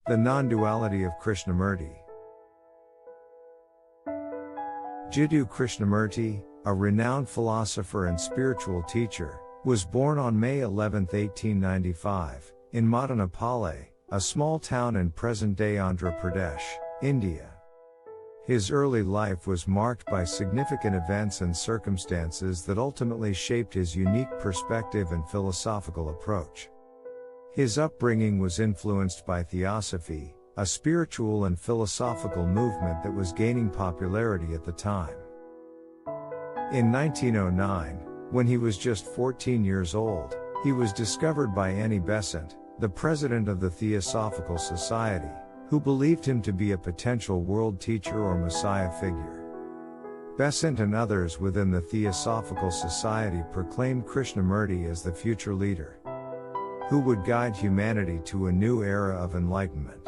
The Nonduality of Krishnamurti. Jiddu Krishnamurti, a renowned philosopher and spiritual teacher, was born on May 11, 1895, in Madanapalli, a small town in present-day Andhra Pradesh, India. His early life was marked by significant events and circumstances that ultimately shaped his unique perspective and philosophical approach. His upbringing was influenced by Theosophy, a spiritual and philosophical movement that was gaining popularity at the time. In 1909, when he was just 14 years old, he was discovered by Annie Besant, the president of the Theosophical Society, who believed him to be a potential world teacher or messiah figure. Besant and others within the Theosophical Society proclaimed Krishnamurti as the future leader, who would guide humanity to a new era of enlightenment.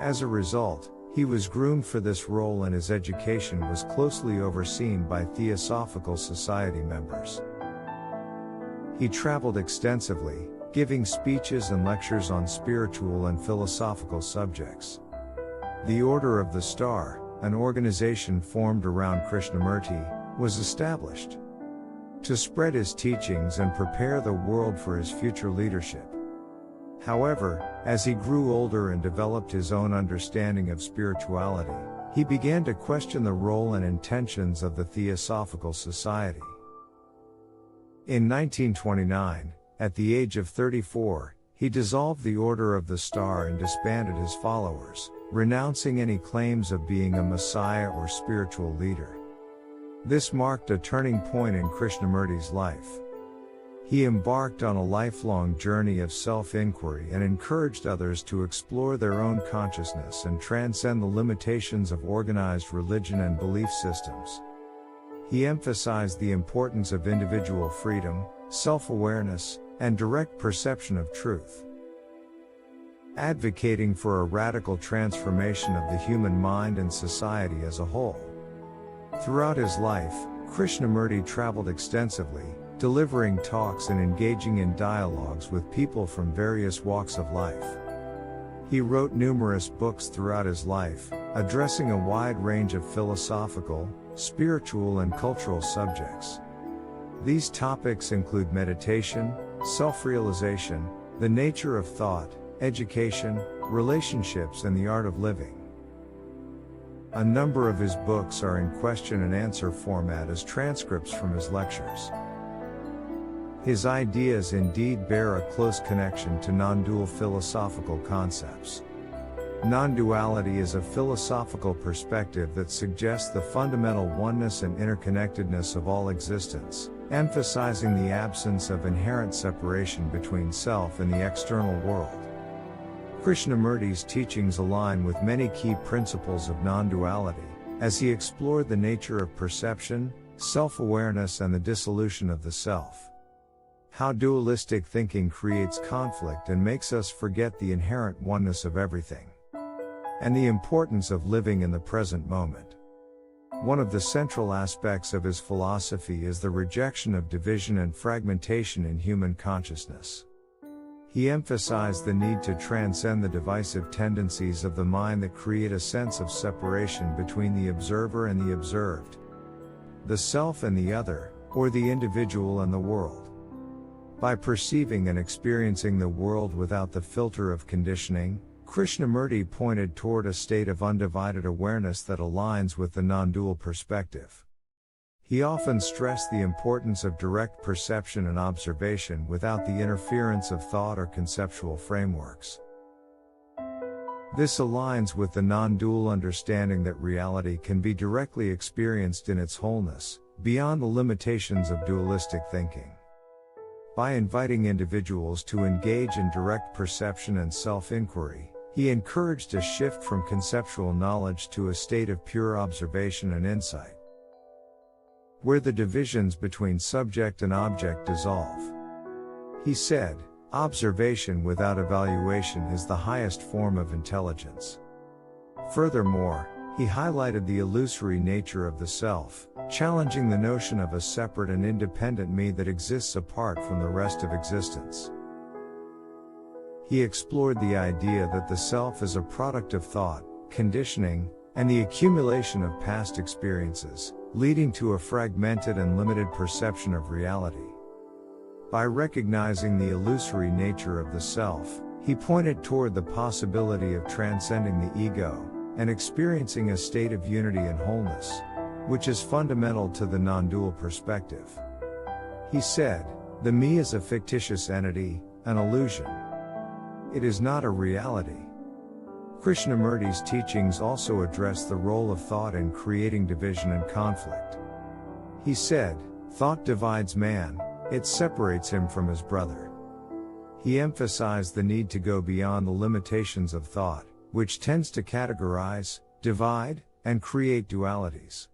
As a result, he was groomed for this role and his education was closely overseen by Theosophical Society members. He traveled extensively, giving speeches and lectures on spiritual and philosophical subjects. The Order of the Star, an organization formed around Krishnamurti, was established to spread his teachings and prepare the world for his future leadership. However, as he grew older and developed his own understanding of spirituality, he began to question the role and intentions of the Theosophical Society. In 1929, at the age of 34, he dissolved the Order of the Star and disbanded his followers, renouncing any claims of being a messiah or spiritual leader. This marked a turning point in Krishnamurti's life. He embarked on a lifelong journey of self-inquiry and encouraged others to explore their own consciousness and transcend the limitations of organized religion and belief systems. He emphasized the importance of individual freedom, self-awareness, and direct perception of truth, advocating for a radical transformation of the human mind and society as a whole. Throughout his life, Krishnamurti traveled extensively, delivering talks and engaging in dialogues with people from various walks of life. He wrote numerous books throughout his life, addressing a wide range of philosophical, spiritual and cultural subjects. These topics include meditation, self-realization, the nature of thought, education, relationships and the art of living. A number of his books are in question and answer format as transcripts from his lectures. His ideas indeed bear a close connection to non-dual philosophical concepts. Non-duality is a philosophical perspective that suggests the fundamental oneness and interconnectedness of all existence, emphasizing the absence of inherent separation between self and the external world. Krishnamurti's teachings align with many key principles of non-duality, as he explored the nature of perception, self-awareness and the dissolution of the self. How dualistic thinking creates conflict and makes us forget the inherent oneness of everything, and the importance of living in the present moment. One of the central aspects of his philosophy is the rejection of division and fragmentation in human consciousness. He emphasized the need to transcend the divisive tendencies of the mind that create a sense of separation between the observer and the observed, the self and the other, or the individual and the world. By perceiving and experiencing the world without the filter of conditioning, Krishnamurti pointed toward a state of undivided awareness that aligns with the non-dual perspective. He often stressed the importance of direct perception and observation without the interference of thought or conceptual frameworks. This aligns with the non-dual understanding that reality can be directly experienced in its wholeness, beyond the limitations of dualistic thinking. By inviting individuals to engage in direct perception and self-inquiry, he encouraged a shift from conceptual knowledge to a state of pure observation and insight, where the divisions between subject and object dissolve. He said, "Observation without evaluation is the highest form of intelligence." Furthermore, he highlighted the illusory nature of the self, challenging the notion of a separate and independent me that exists apart from the rest of existence. He explored the idea that the self is a product of thought, conditioning, and the accumulation of past experiences, leading to a fragmented and limited perception of reality. By recognizing the illusory nature of the self, he pointed toward the possibility of transcending the ego and experiencing a state of unity and wholeness, which is fundamental to the non-dual perspective. He said, "The me is a fictitious entity, an illusion. It is not a reality." Krishnamurti's teachings also address the role of thought in creating division and conflict. He said, "Thought divides man, it separates him from his brother." He emphasized the need to go beyond the limitations of thought, which tends to categorize, divide, and create dualities.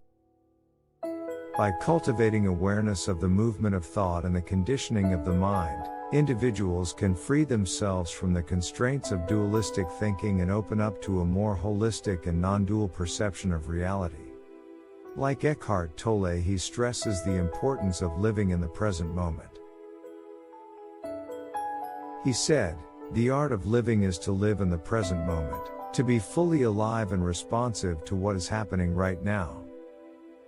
By cultivating awareness of the movement of thought and the conditioning of the mind, individuals can free themselves from the constraints of dualistic thinking and open up to a more holistic and non-dual perception of reality. Like Eckhart Tolle, he stresses the importance of living in the present moment. He said, "The art of living is to live in the present moment, to be fully alive and responsive to what is happening right now."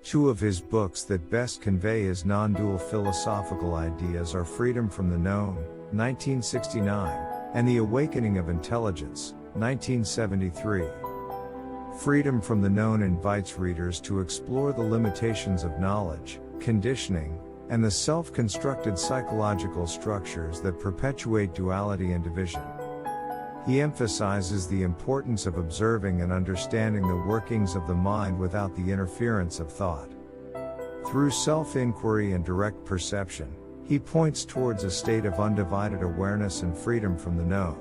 Two of his books that best convey his non-dual philosophical ideas are Freedom from the Known, 1969, and The Awakening of Intelligence, 1973. Freedom from the Known invites readers to explore the limitations of knowledge, conditioning, and the self-constructed psychological structures that perpetuate duality and division. He emphasizes the importance of observing and understanding the workings of the mind without the interference of thought. Through self-inquiry and direct perception, he points towards a state of undivided awareness and freedom from the known.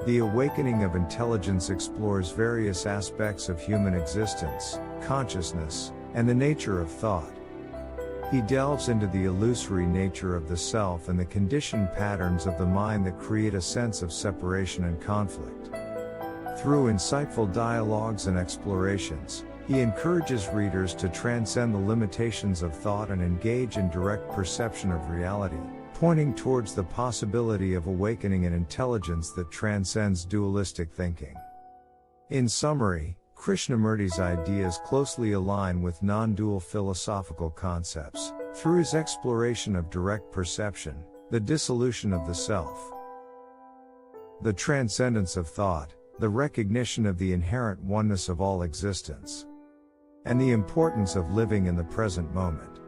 The Awakening of Intelligence explores various aspects of human existence, consciousness, and the nature of thought. He delves into the illusory nature of the self and the conditioned patterns of the mind that create a sense of separation and conflict. Through insightful dialogues and explorations, he encourages readers to transcend the limitations of thought and engage in direct perception of reality, pointing towards the possibility of awakening an intelligence that transcends dualistic thinking. In summary, Krishnamurti's ideas closely align with non-dual philosophical concepts, through his exploration of direct perception, the dissolution of the self, the transcendence of thought, the recognition of the inherent oneness of all existence, and the importance of living in the present moment.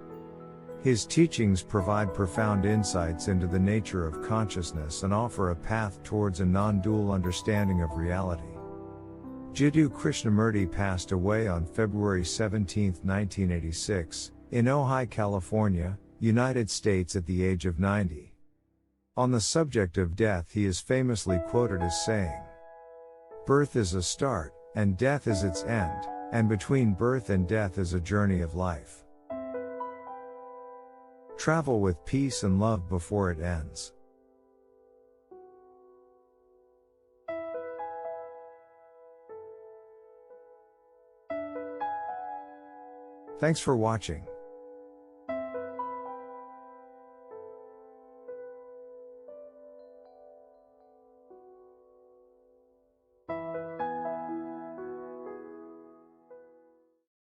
His teachings provide profound insights into the nature of consciousness and offer a path towards a non-dual understanding of reality. Jiddu Krishnamurti passed away on February 17, 1986, in Ojai, California, United States at the age of 90. On the subject of death, he is famously quoted as saying, "Birth is a start, and death is its end, and between birth and death is a journey of life. Travel with peace and love before it ends." Thanks for watching.